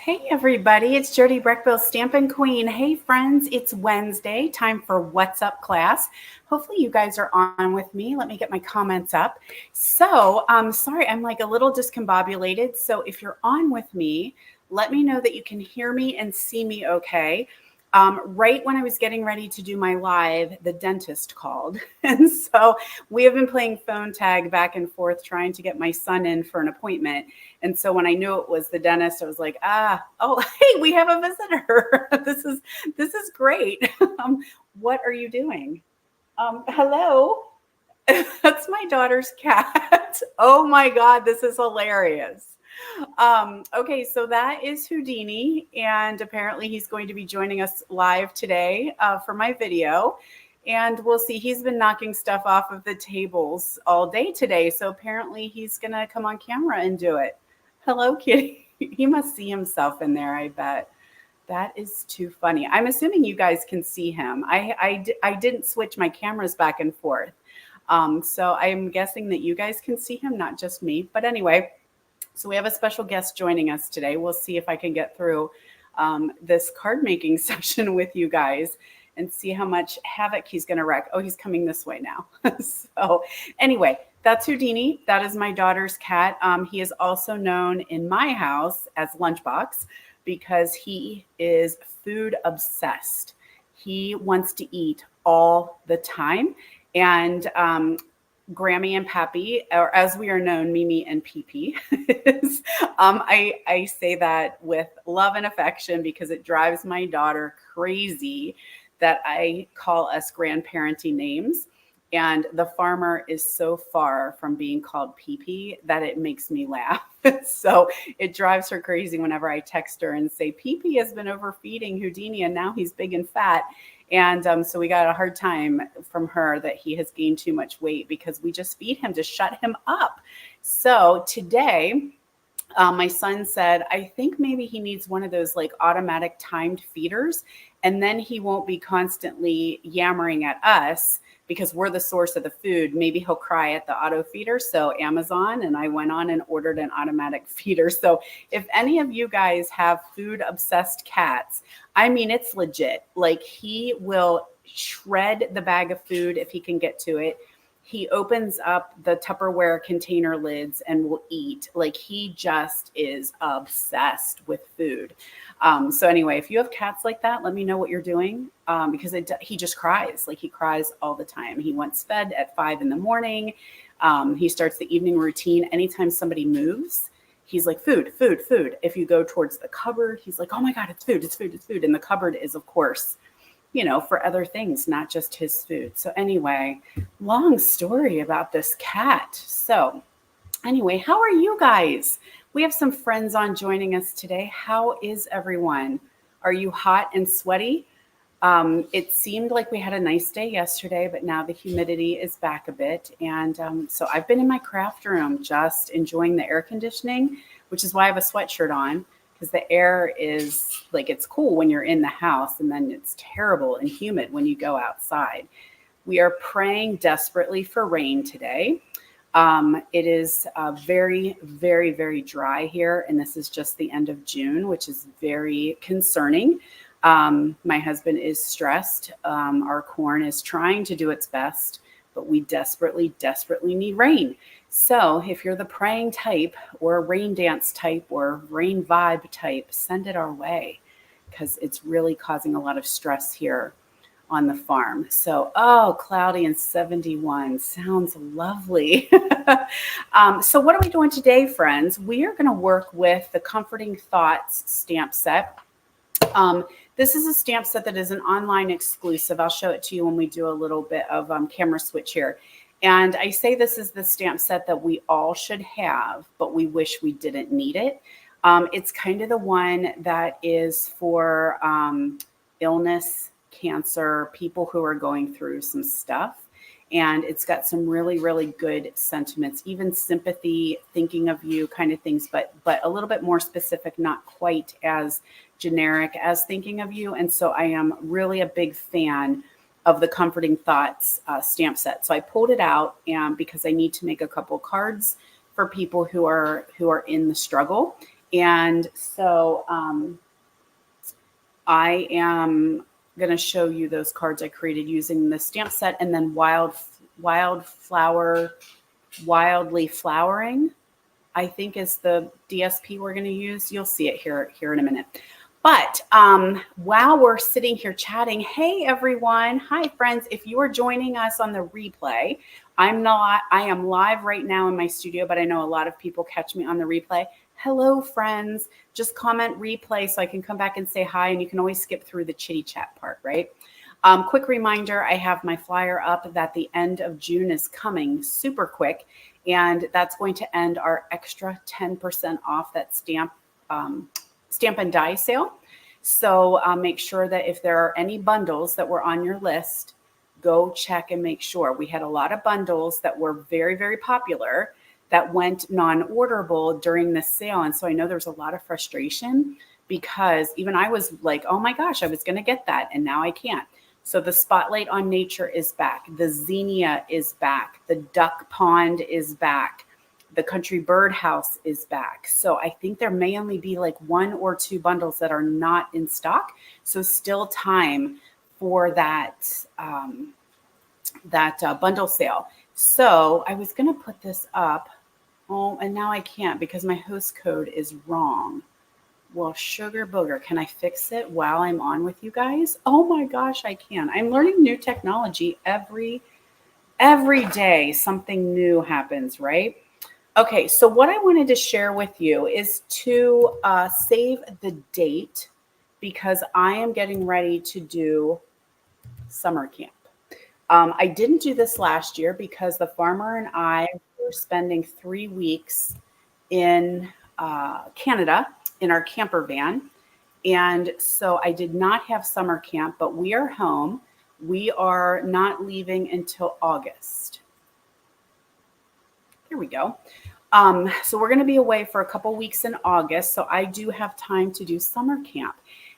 Hey everybody, it's Jody Breckville, Stampin' Queen. Hey friends, it's Wednesday, time for What's Up class. Hopefully you guys are on with me. Let me get my comments up. So, sorry, I'm like a little discombobulated. So if you're on with me, let me know that you can hear me and see me okay. Right when I was getting ready to do my live, the dentist called. And so we have been playing phone tag back and forth, trying to get my son in for an appointment. And so when I knew it was the dentist, I was like, hey, we have a visitor. This is great. What are you doing? Hello. That's my daughter's cat. Oh my God, this is hilarious. Okay, so that is Houdini, and apparently he's going to be joining us live today for my video. And we'll see, he's been knocking stuff off of the tables all day today. So apparently he's going to come on camera and do it. Hello, kitty. He must see himself in there, I bet. That is too funny. I'm assuming you guys can see him. I didn't switch my cameras back and forth. So I'm guessing that you guys can see him, not just me. But anyway, so we have a special guest joining us today. We'll see if I can get through this card making session with you guys and see how much havoc he's going to wreak. Oh, he's coming this way now. So anyway, that's Houdini. That is my daughter's cat. He is also known in my house as Lunchbox because he is food obsessed. He wants to eat all the time. And Grammy and Pappy, or as we are known, Mimi and Pee, is, I say that with love and affection because it drives my daughter crazy that I call us grandparenting names. And the farmer is so far from being called Pee that it makes me laugh. So it drives her crazy whenever I text her and say, Pee has been overfeeding Houdini and now he's big and fat. And so we got a hard time from her that he has gained too much weight because we just feed him to shut him up. So today, my son said, I think maybe he needs one of those like automatic timed feeders, and then he won't be constantly yammering at us because we're the source of the food. Maybe he'll cry at the auto feeder. So Amazon, and I went on and ordered an automatic feeder. So if any of you guys have food obsessed cats, I mean, it's legit. Like he will shred the bag of food if he can get to it. He opens up the Tupperware container lids and will eat. Like he just is obsessed with food. So anyway, if you have cats like that, let me know what you're doing because he just cries. Like he cries all the time. He wants fed at 5 a.m. He starts the evening routine. Anytime somebody moves, he's like, food, food, food. If you go towards the cupboard, he's like, oh my God, it's food, it's food, it's food. And the cupboard is, of course, you know, for other things, not just his food. So anyway, long story about this cat. So anyway, how are you guys? We have some friends on joining us today. How is everyone? Are you hot and sweaty? It seemed like we had a nice day yesterday, but now the humidity is back a bit. And so I've been in my craft room just enjoying the air conditioning, which is why I have a sweatshirt on. Because the air is like, it's cool when you're in the house and then it's terrible and humid when you go outside. We are praying desperately for rain today. It is very, very, very dry here. And this is just the end of June, which is very concerning. My husband is stressed. Our corn is trying to do its best, but we desperately, desperately need rain. So if you're the praying type or rain dance type or rain vibe type, send it our way because it's really causing a lot of stress here on the farm. So, oh, cloudy and 71 sounds lovely. So what are we doing today, friends? We are going to work with the Comforting Thoughts stamp set. This is a stamp set that is an online exclusive. I'll show it to you when we do a little bit of camera switch here. And I say this is the stamp set that we all should have, but we wish we didn't need it. It's kind of the one that is for illness, cancer, people who are going through some stuff. And it's got some really, really good sentiments, even sympathy, thinking of you kind of things, but a little bit more specific, not quite as generic as thinking of you. And so I am really a big fan of the Comforting Thoughts stamp set. So I pulled it out and because I need to make a couple cards for people who are in the struggle. And so I am going to show you those cards I created using the stamp set, and then wildflower, wildly flowering, I think is the DSP we're going to use. You'll see it here in a minute. But while we're sitting here chatting, hey everyone, hi friends. If you are joining us on the replay, I am live right now in my studio, but I know a lot of people catch me on the replay. Hello friends, just comment replay so I can come back and say hi, and you can always skip through the chitty chat part, right? Quick reminder, I have my flyer up that the end of June is coming super quick, and that's going to end our extra 10% off that stamp and die sale. So make sure that if there are any bundles that were on your list, go check and make sure. We had a lot of bundles that were very, very popular that went non-orderable during this sale. And so I know there's a lot of frustration because even I was like, oh my gosh, I was going to get that and now I can't. So the Spotlight on Nature is back. The Zinnia is back. The Duck Pond is back. The Country Birdhouse is back. So I think there may only be like 1 or 2 bundles that are not in stock. So still time for that bundle sale. So I was going to put this up. Oh, and now I can't because my host code is wrong. Well, sugar booger, can I fix it while I'm on with you guys? Oh my gosh, I can. I'm learning new technology every day. Something new happens, right? Okay, so what I wanted to share with you is to save the date because I am getting ready to do summer camp. I didn't do this last year because the farmer and I were spending 3 weeks in Canada in our camper van. And so I did not have summer camp, but we are home. We are not leaving until August. Here we go. So we're going to be away for a couple weeks in August. So I do have time to do summer camp.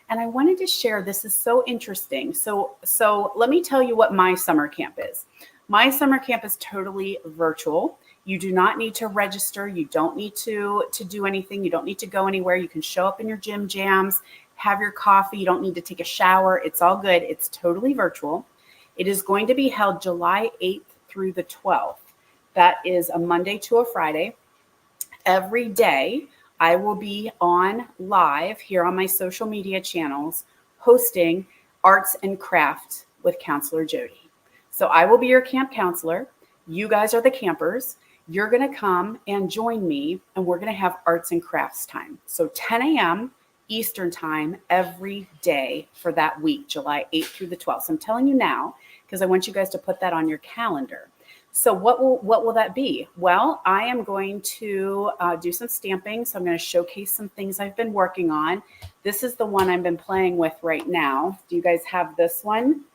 And I wanted to share, this is so interesting. So let me tell you what my summer camp is. My summer camp is totally virtual. You do not need to register. You don't need to do anything. You don't need to go anywhere. You can show up in your gym jams, have your coffee. You don't need to take a shower. It's all good. It's totally virtual. It is going to be held July 8th through the 12th. That is a Monday to a Friday. Every day, I will be on live here on my social media channels hosting Arts and Craft with Counselor Jody. So I will be your camp counselor. You guys are the campers. You're going to come and join me, and we're going to have arts and crafts time. So 10 a.m. Eastern time every day for that week, July 8th through the 12th. So I'm telling you now because I want you guys to put that on your calendar. So what will that be? Well, I am going to do some stamping. So I'm going to showcase some things I've been working on. This is the one I've been playing with right now. Do you guys have this one?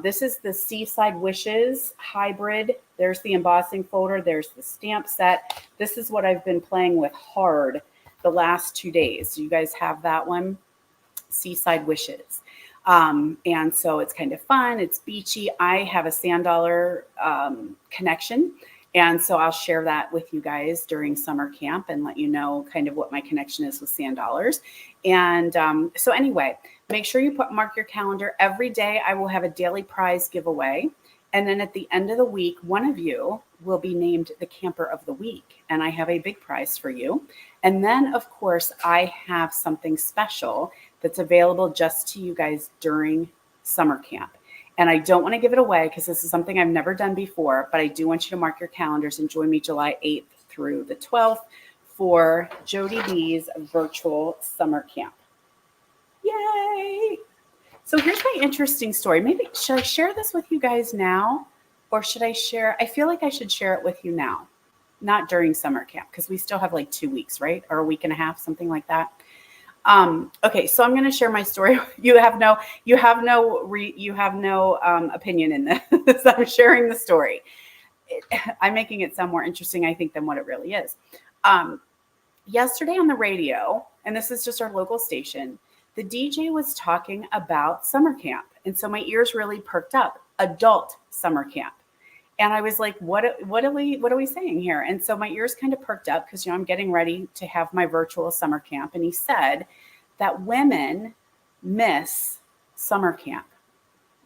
This is the Seaside Wishes hybrid. There's the embossing folder. There's the stamp set. This is what I've been playing with hard the last 2 days. Do you guys have that one? Seaside Wishes. And so it's kind of fun. It's beachy. I have a sand dollar connection. And so I'll share that with you guys during summer camp and let you know kind of what my connection is with sand dollars. And so anyway, make sure you mark your calendar. Every day I will have a daily prize giveaway. And then at the end of the week, one of you will be named the camper of the week. And I have a big prize for you. And then, of course, I have something special that's available just to you guys during summer camp. And I don't want to give it away because this is something I've never done before, but I do want you to mark your calendars and join me July 8th through the 12th for Jody B's virtual summer camp. Yay! So here's my interesting story. Maybe should I share this with you guys now, or should I share? I feel like I should share it with you now, not during summer camp because we still have like 2 weeks, right? Or a week and a half, something like that. Okay, so I'm going to share my story. You have no opinion in this. I'm sharing the story. I'm making it sound more interesting, I think, than what it really is. Yesterday on the radio, and this is just our local station, the DJ was talking about summer camp. And so my ears really perked up. Adult summer camp. And I was like, what are we saying here? And so my ears kind of perked up because, I'm getting ready to have my virtual summer camp. And he said that women miss summer camp,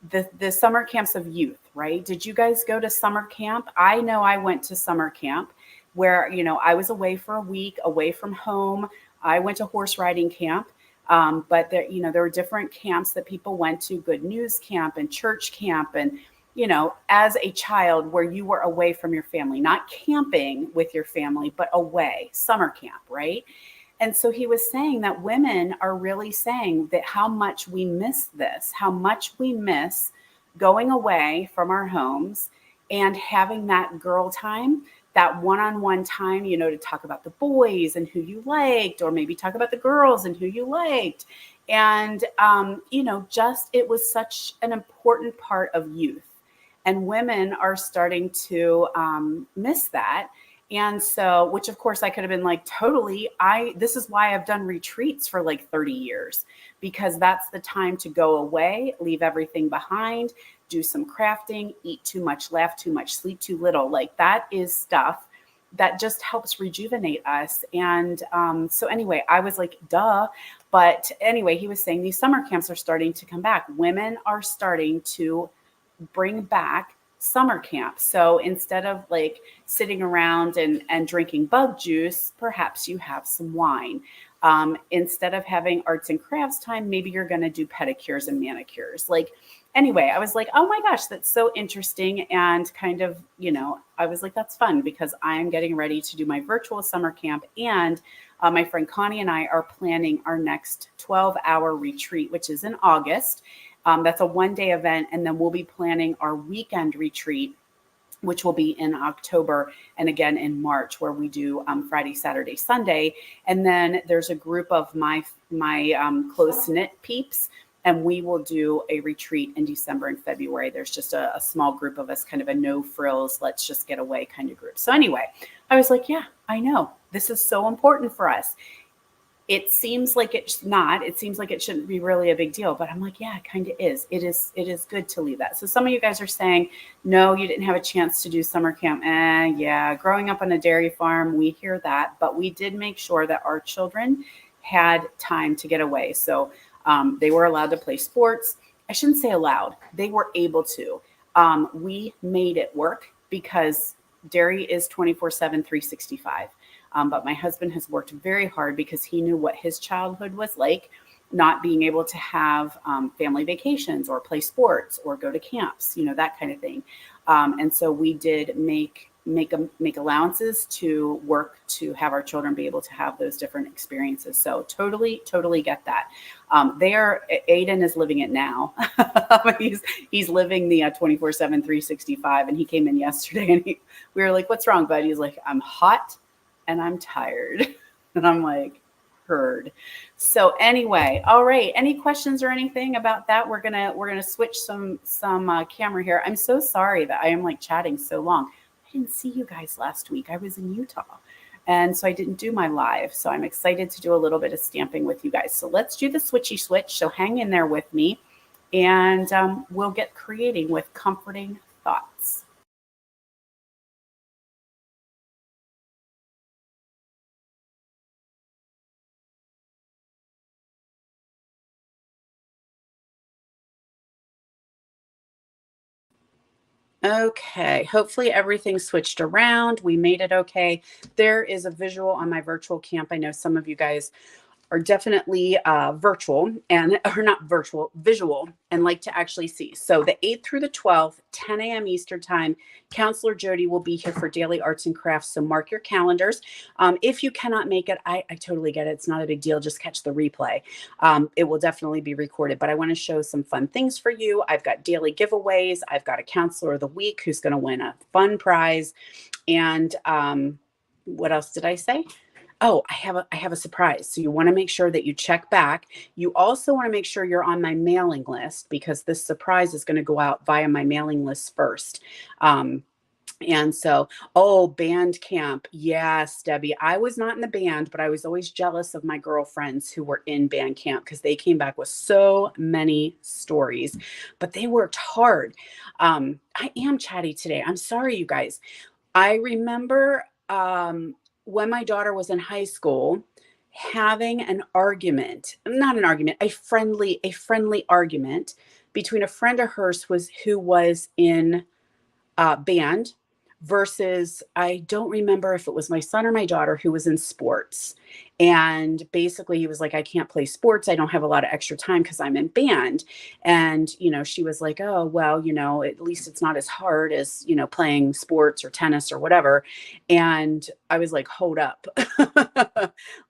the summer camps of youth, right? Did you guys go to summer camp? I know I went to summer camp where, I was away for a week, away from home. I went to horse riding camp. But there were different camps that people went to, good news camp and church camp. And, as a child where you were away from your family, not camping with your family, but away, summer camp, right? And so he was saying that women are really saying that how much we miss this, how much we miss going away from our homes and having that girl time, that one-on-one time, to talk about the boys and who you liked, or maybe talk about the girls and who you liked. And, just it was such an important part of youth. And women are starting to miss that. And so, which of course I could have been like, totally, this is why I've done retreats for like 30 years, because that's the time to go away, leave everything behind, do some crafting, eat too much, laugh too much, sleep too little. Like that is stuff that just helps rejuvenate us. And so anyway, I was like, duh. But anyway, he was saying these summer camps are starting to come back. Women are starting to bring back summer camp. So instead of like sitting around and drinking bug juice, perhaps you have some wine. Instead of having arts and crafts time, maybe you're going to do pedicures and manicures. Like, anyway, I was like, oh my gosh, that's so interesting. And kind of, I was like, that's fun because I'm getting ready to do my virtual summer camp. And my friend Connie and I are planning our next 12-hour retreat, which is in August. That's a one-day event. And then we'll be planning our weekend retreat, which will be in October and again in March, where we do Friday, Saturday, Sunday. And then there's a group of my close-knit peeps, and we will do a retreat in December and February. There's just a small group of us, kind of a no frills, let's just get away kind of group. So anyway, I was like, yeah, I know. This is so important for us. It seems like it's not. It seems like it shouldn't be really a big deal, but I'm like, yeah, it kind of is. It is good to leave that. So some of you guys are saying, no, you didn't have a chance to do summer camp. Yeah, growing up on a dairy farm, we hear that, but we did make sure that our children had time to get away. So they were allowed to play sports. I shouldn't say allowed. They were able to. We made it work because dairy is 24/7, 365. But my husband has worked very hard because he knew what his childhood was like, not being able to have family vacations or play sports or go to camps, that kind of thing. And so we did make allowances to work to have our children be able to have those different experiences. So totally get that. Aiden is living it now. he's living the 24/7, 365. And he came in yesterday and we were like, what's wrong, bud? He's like, I'm hot and I'm tired. And I'm like, heard. So anyway, all right. Any questions or anything about that? We're gonna switch some camera here. I'm so sorry that I am like chatting so long. I didn't see you guys last week. I was in Utah. And so I didn't do my live. So I'm excited to do a little bit of stamping with you guys. So let's do the switchy switch. So hang in there with me and we'll get creating with comforting thoughts. Okay, hopefully everything switched around. We made it okay. There is a visual on my virtual camp. I know some of you guys are definitely virtual and or not virtual, visual and like to actually see. So the 8th through the 12th, 10 a.m. Eastern time, Counselor Jody will be here for daily arts and crafts. So mark your calendars. If you cannot make it, I totally get it. It's not a big deal. Just catch the replay. It will definitely be recorded, but I want to show some fun things for you. I've got daily giveaways. I've got a Counselor of the Week who's going to win a fun prize. And what else did I say? Oh, I have a surprise. So you want to make sure that you check back. You also want to make sure you're on my mailing list because this surprise is going to go out via my mailing list first. And so, oh, band camp. Yes, Debbie. I was not in the band, but I was always jealous of my girlfriends who were in band camp because they came back with so many stories, but they worked hard. I am chatty today. I'm sorry, you guys. I remember when my daughter was in high school having an argument, not an argument, a friendly argument between a friend of hers who was in band versus I don't remember if it was my son or my daughter who was in sports. And basically he was like, I can't play sports. I don't have a lot of extra time because I'm in band. And, she was like, oh, well, at least it's not as hard as, playing sports or tennis or whatever. And I was like, hold up.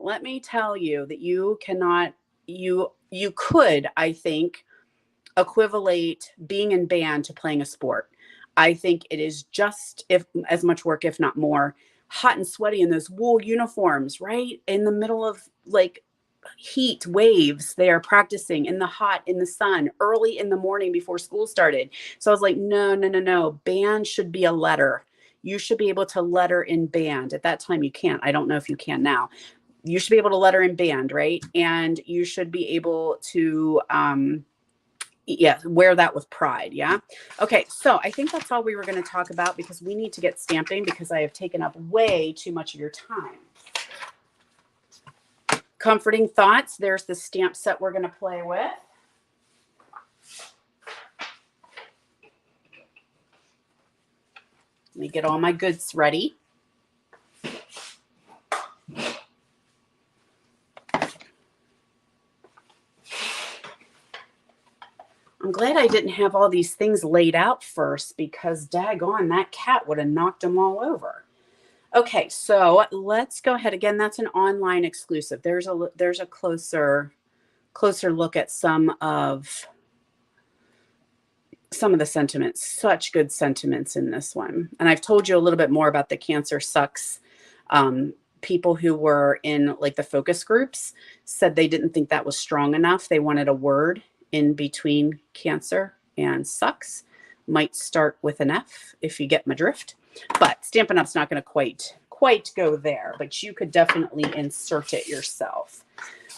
Let me tell you that you cannot, you could, I think, equivalate being in band to playing a sport. I think it is just if as much work, if not more, hot and sweaty in those wool uniforms, right? In the middle of like heat waves, they are practicing in the hot, in the sun, early in the morning before school started. So I was like, no, no, no, no. Band should be a letter. You should be able to letter in band. At that time, you can't. I don't know if you can now. You should be able to letter in band, right? And you should be able to wear that with pride. Yeah. Okay. So I think that's all we were going to talk about because we need to get stamping because I have taken up way too much of your time. Comforting thoughts. There's the stamp set we're going to play with. Let me get all my goods ready. I'm glad I didn't have all these things laid out first because daggone, that cat would have knocked them all over. Okay, so let's go ahead. Again, that's an online exclusive. There's a closer look at some of the sentiments. Such good sentiments in this one. And I've told you a little bit more about the Cancer Sucks. People who were in like the focus groups said they didn't think that was strong enough. They wanted a word in between cancer and sucks. Might start with an F if you get my drift. But Stampin' Up's not going to quite go there, but you could definitely insert it yourself.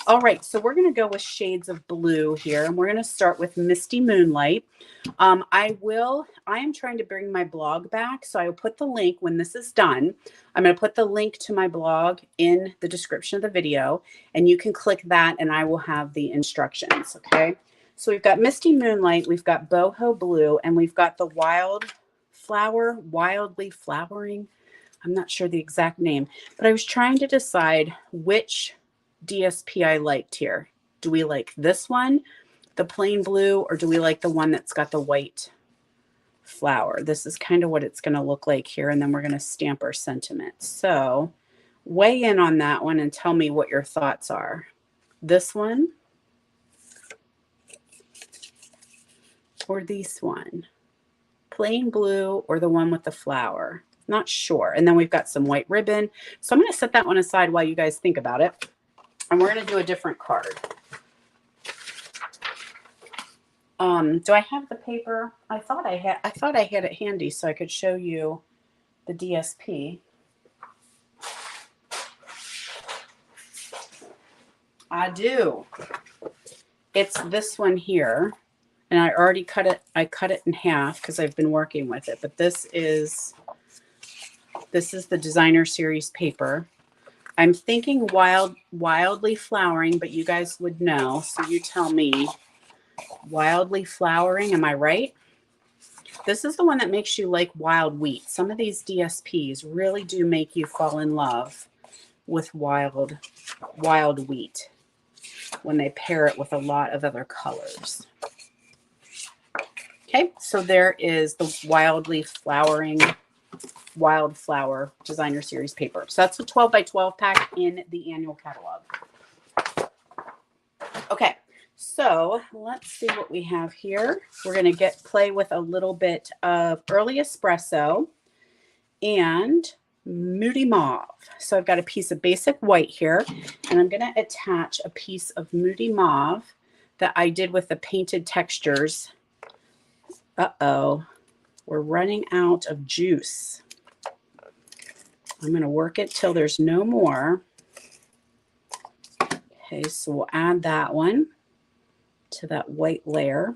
All right, so we're going to go with shades of blue here, and we're going to start with Misty Moonlight. I am trying to bring my blog back, so I will put the link when this is done. I'm going to put the link to my blog in the description of the video, and you can click that, and I will have the instructions, okay? So we've got Misty Moonlight, we've got Boho Blue, and we've got the Wildly Flowering. I'm not sure the exact name, but I was trying to decide which DSP I liked here. Do we like this one, the plain blue, or do we like the one that's got the white flower? This is kind of what it's going to look like here, and then we're going to stamp our sentiment. So weigh in on that one and tell me what your thoughts are. This one or this one? Plain blue or the one with the flower? Not sure. And then we've got some white ribbon. So I'm going to set that one aside while you guys think about it. And we're going to do a different card. Do I have the paper? I thought I had it handy so I could show you the DSP. I do. It's this one here. And I already cut it. I cut it in half because I've been working with it. But this is the designer series paper. I'm thinking wildly flowering, but you guys would know. So you tell me. Wildly flowering, am I right? This is the one that makes you like wild wheat. Some of these DSPs really do make you fall in love with wild wheat when they pair it with a lot of other colors. Okay, so there is the wildly flowering wildflower designer series paper. So that's a 12 by 12 pack in the annual catalog. Okay, so let's see what we have here. We're going to play with a little bit of early espresso and Moody Mauve. So I've got a piece of basic white here, and I'm going to attach a piece of Moody Mauve that I did with the painted textures. Uh-oh, we're running out of juice. I'm going to work it till there's no more. Okay, so we'll add that one to that white layer.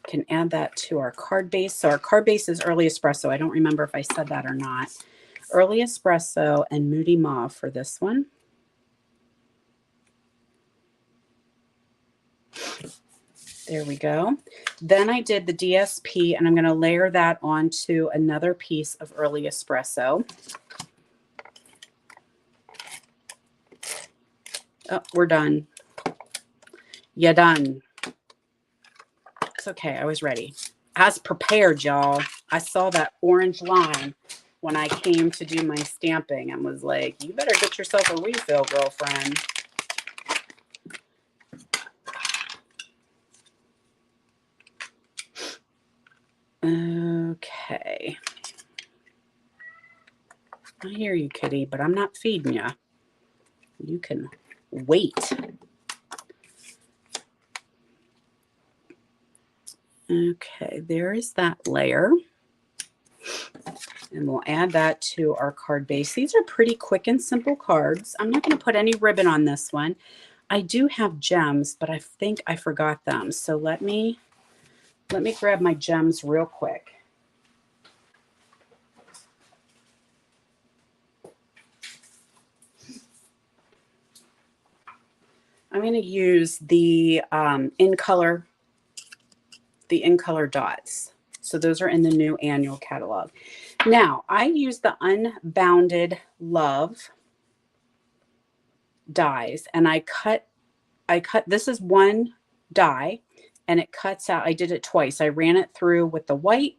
Can add that to our card base. So our card base is Early Espresso. I don't remember if I said that or not. Early Espresso and Moody Mauve for this one. There we go. Then I did the DSP, and I'm going to layer that onto another piece of Early Espresso. Oh, we're done. You're done. It's okay. I was ready. I was prepared, y'all. I saw that orange line when I came to do my stamping and was like, you better get yourself a refill, girlfriend. Okay. I hear you, kitty, but I'm not feeding you. You can wait. Okay, there is that layer. And we'll add that to our card base. These are pretty quick and simple cards. I'm not going to put any ribbon on this one. I do have gems, but I think I forgot them. So let me grab my gems real quick. I'm going to use the in color dots. So those are in the new annual catalog. Now, I use the Unbounded Love dies, and I cut, this is one die, and it cuts out, I did it twice. I ran it through with the white,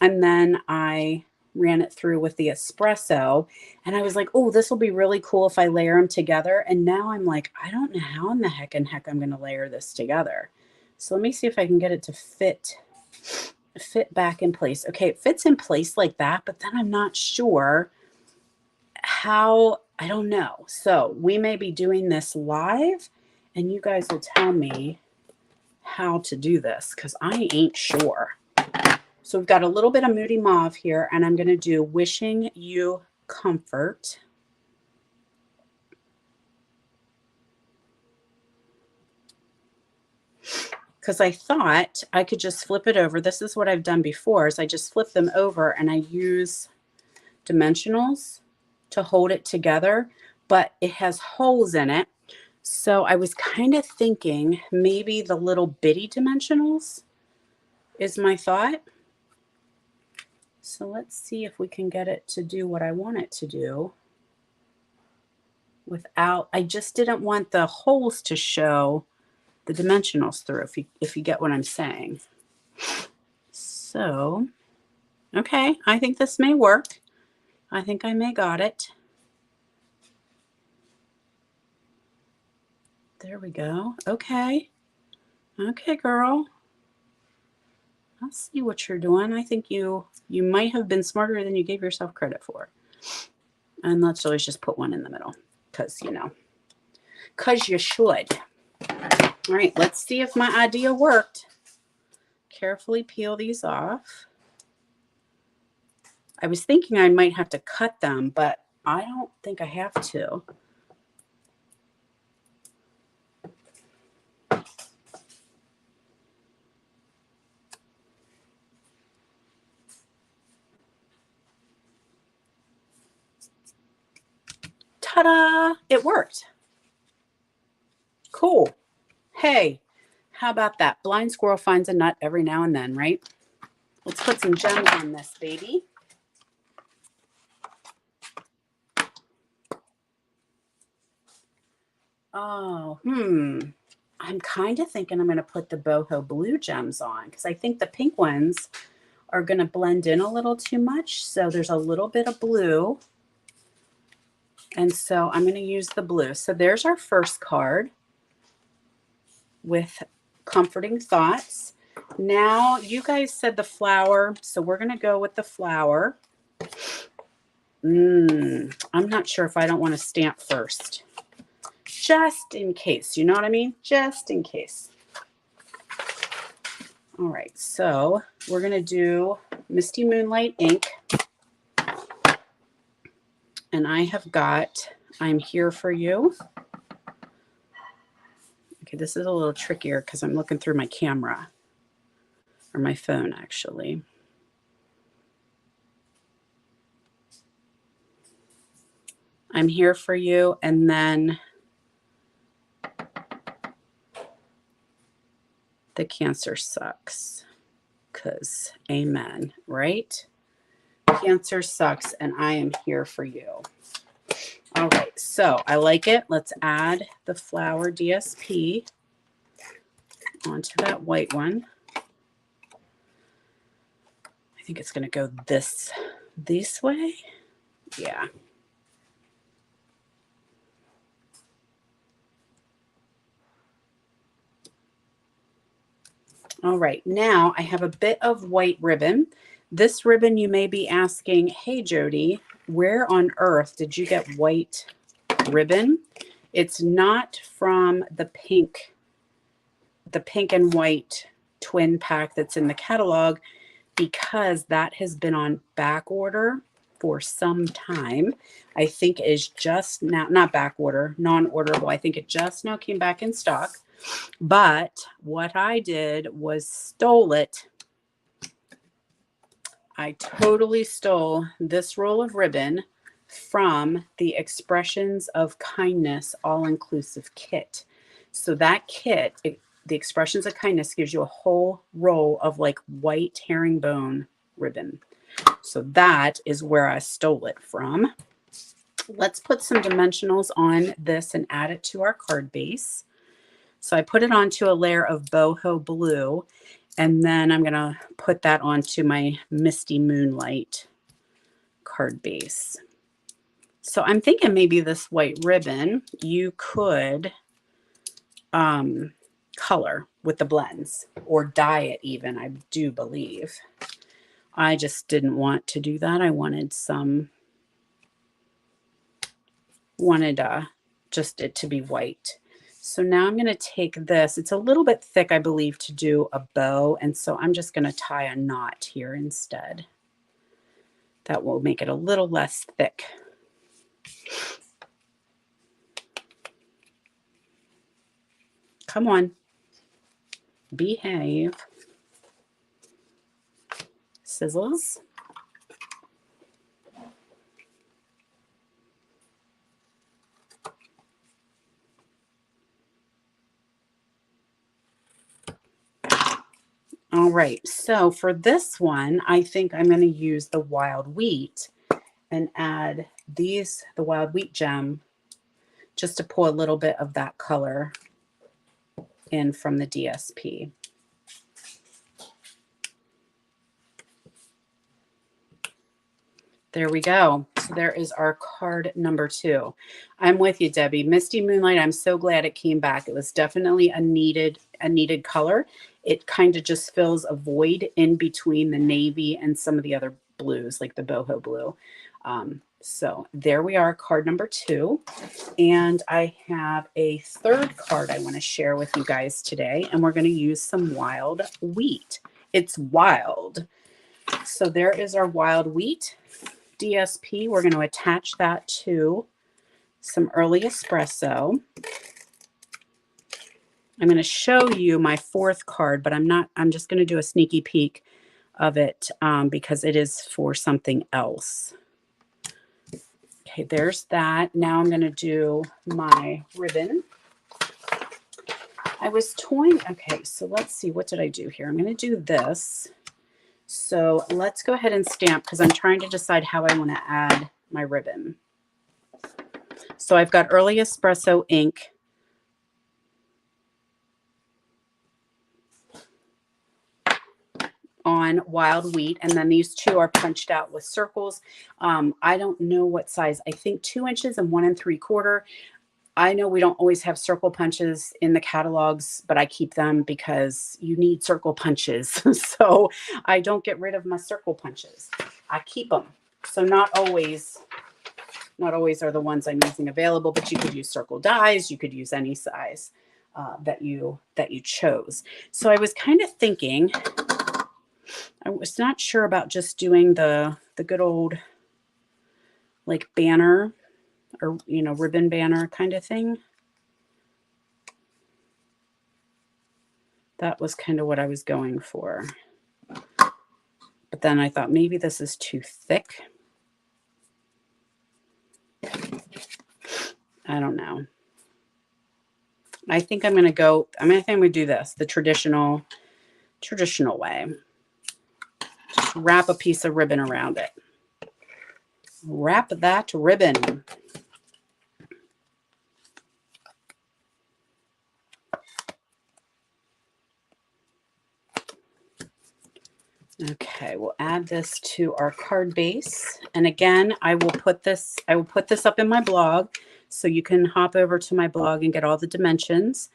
and then I ran it through with the espresso, and I was like, oh, this will be really cool if I layer them together. And now I'm like, I don't know how in the heck I'm going to layer this together. So let me see if I can get it to fit back in place. Okay, it fits in place like that, but then I'm not sure how, I don't know. So we may be doing this live, and you guys will tell me how to do this, because I ain't sure. So we've got a little bit of Moody Mauve here, and I'm going to do Wishing You Comfort. Because I thought I could just flip it over. This is what I've done before, is I just flip them over and I use dimensionals to hold it together, but it has holes in it. So I was kind of thinking maybe the little bitty dimensionals is my thought. So let's see if we can get it to do what I want it to do without, I just didn't want the holes to show the dimensionals through, if you get what I'm saying. So, okay, I think this may work. I think I may got it. There we go. Okay. Okay, girl. I'll see what you're doing. I think you might have been smarter than you gave yourself credit for. And let's always just put one in the middle, because, you know, because you should. All right, let's see if my idea worked. Carefully peel these off. I was thinking I might have to cut them, but I don't think I have to. Ta-da! It worked. Cool. Hey, how about that? Blind squirrel finds a nut every now and then, right? Let's put some gems on this baby. Oh, I'm kind of thinking I'm going to put the boho blue gems on, because I think the pink ones are going to blend in a little too much. So there's a little bit of blue. And so I'm going to use the blue. So there's our first card with comforting thoughts. Now, you guys said the flower, so we're going to go with the flower. I'm not sure if I don't want to stamp first. Just in case, you know what I mean? Just in case. All right, so we're going to do Misty Moonlight ink. And I have got, I'm here for you. Okay, this is a little trickier because I'm looking through my camera, or my phone actually. I'm here for you, and then the cancer sucks, because amen, right? Cancer sucks, and I am here for you. All right, so I like it. Let's add the flower DSP onto that white one. I think it's going to go this way. Yeah. All right, now I have a bit of white ribbon. This ribbon, you may be asking, hey, Jody, where on earth did you get white ribbon? It's not from the pink and white twin pack that's in the catalog, because that has been on back order for some time. I think it is just now, not back order, non-orderable. I think it just now came back in stock. But what I did was stole it. I totally stole this roll of ribbon from the Expressions of Kindness All-Inclusive Kit. So that kit, the Expressions of Kindness, gives you a whole roll of like white herringbone ribbon. So that is where I stole it from. Let's put some dimensionals on this and add it to our card base. So I put it onto a layer of boho blue, and then I'm going to put that onto my Misty Moonlight card base. So I'm thinking maybe this white ribbon you could color with the blends, or dye it even, I do believe. I just didn't want to do that. I wanted just it to be white. So now I'm going to take this. It's a little bit thick, I believe, to do a bow. And so I'm just going to tie a knot here instead. That will make it a little less thick. Come on. Behave. Sizzles. All right, so for this one, I think I'm going to use the wild wheat and add the wild wheat gem, just to pull a little bit of that color in from the DSP. There we go. So there is our card number 2. I'm with you, Debbie. Misty Moonlight, I'm so glad it came back. It was definitely a needed color. It kind of just fills a void in between the navy and some of the other blues, like the boho blue. So there we are, card number 2. And I have a third card I want to share with you guys today, and we're going to use some wild wheat. It's wild. So there is our wild wheat DSP. We're going to attach that to some early espresso. I'm going to show you my 4th card, but I'm just going to do a sneaky peek of it because it is for something else. Okay, there's that. Now I'm going to do my ribbon. I was toying. Okay, so let's see. What did I do here? I'm going to do this. So let's go ahead and stamp, because I'm trying to decide how I want to add my ribbon. So I've got early espresso ink. On wild wheat, and then these 2 are punched out with circles. I don't know what size. I think 2 inches and 1 3/4. I know we don't always have circle punches in the catalogs, but I keep them because you need circle punches. So I don't get rid of my circle punches. I keep them. So not always are the ones I'm using available, but you could use circle dies. You could use any size that you chose. So I was kind of thinking, I was not sure about just doing the good old like banner or, you know, ribbon banner kind of thing. That was kind of what I was going for. But then I thought maybe this is too thick. I don't know. I think I'm going to go, I think I'm going to do this, the traditional way. Just wrap a piece of ribbon around it. Wrap that ribbon. Okay, we'll add this to our card base. And again, I will put this up in my blog, so you can hop over to my blog and get all the dimensions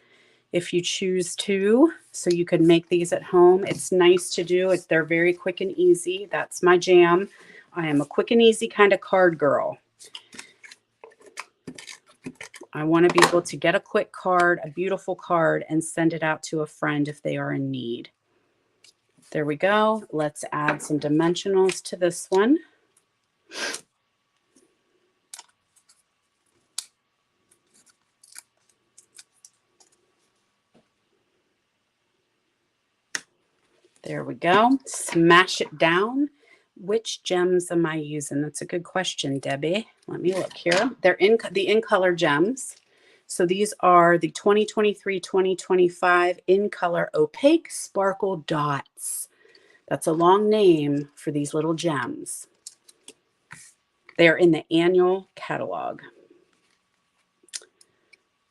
if you choose to, so you can make these at home. It's nice to do. They're very quick and easy. That's my jam. I am a quick and easy kind of card girl. I want to be able to get a quick card, a beautiful card, and send it out to a friend if they are in need. There we go. Let's add some dimensionals to this one. There we go. Smash it down. Which gems am I using? That's a good question, Debbie. Let me look here. They're the in color gems. So these are the 2023-2025 in color opaque sparkle dots. That's a long name for these little gems. They're in the annual catalog.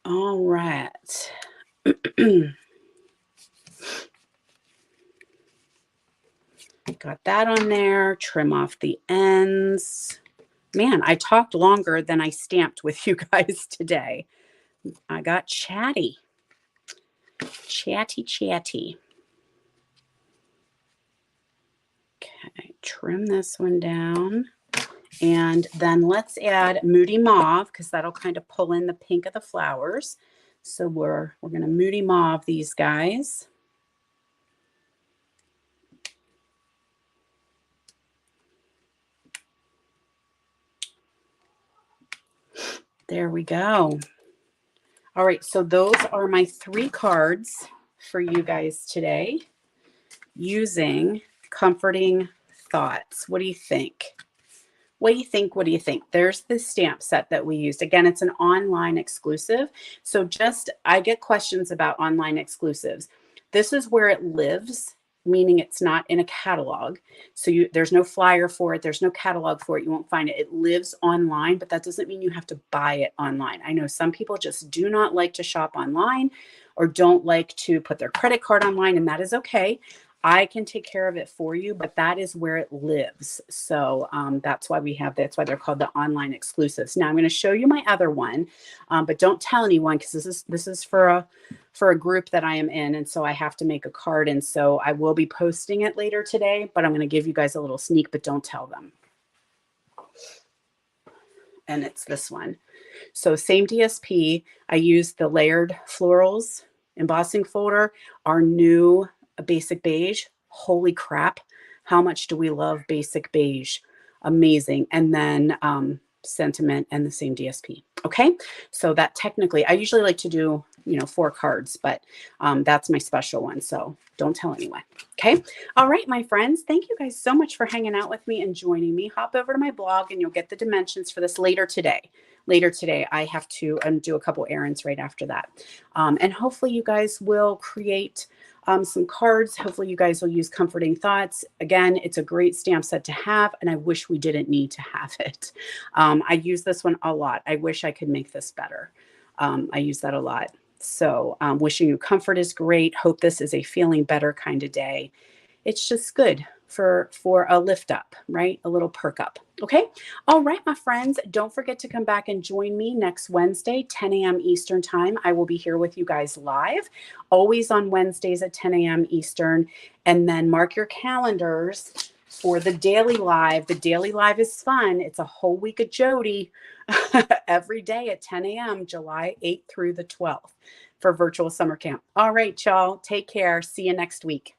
All right. Got that on there. Trim off the ends. Man, I talked longer than I stamped with you guys today. I got chatty. Chatty. Okay, trim this one down. And then let's add Moody Mauve, because that'll kind of pull in the pink of the flowers. So we're going to Moody Mauve these guys. There we go. All right, so those are my 3 cards for you guys today using Comforting Thoughts. What do you think? What do you think? What do you think? There's the stamp set that we used. Again, it's an online exclusive. So I get questions about online exclusives. This is where it lives, meaning it's not in a catalog. So there's no flyer for it. There's no catalog for it. You won't find it. It lives online, but that doesn't mean you have to buy it online. I know some people just do not like to shop online or don't like to put their credit card online, and that is okay. I can take care of it for you, but that is where it lives. So that's why that's why they're called the online exclusives. Now I'm going to show you my other one, but don't tell anyone, because this is for a group that I am in, and so I have to make a card, and so I will be posting it later today. But I'm going to give you guys a little sneak, but don't tell them. And it's this one. So same DSP. I used the layered florals embossing folder. Our new basic beige. Holy crap. How much do we love basic beige? Amazing. And then sentiment and the same DSP. Okay. So that technically, I usually like to do, 4 cards, but that's my special one. So don't tell anyone. Okay. All right, my friends. Thank you guys so much for hanging out with me and joining me. Hop over to my blog and you'll get the dimensions for this later today. I have to do a couple errands right after that. And hopefully you guys will create some cards. Hopefully you guys will use Comforting Thoughts. Again, it's a great stamp set to have, and I wish we didn't need to have it. I use this one a lot. I wish I could make this better. I use that a lot. So wishing you comfort is great. Hope this is a feeling better kind of day. It's just good for a lift up, right? A little perk up. Okay. All right, my friends, don't forget to come back and join me next Wednesday, 10 a.m. Eastern time. I will be here with you guys live, always on Wednesdays at 10 a.m. Eastern. And then mark your calendars for the daily live. The daily live is fun. It's a whole week of Jody every day at 10 a.m., July 8th through the 12th for virtual summer camp. All right, y'all. Take care. See you next week.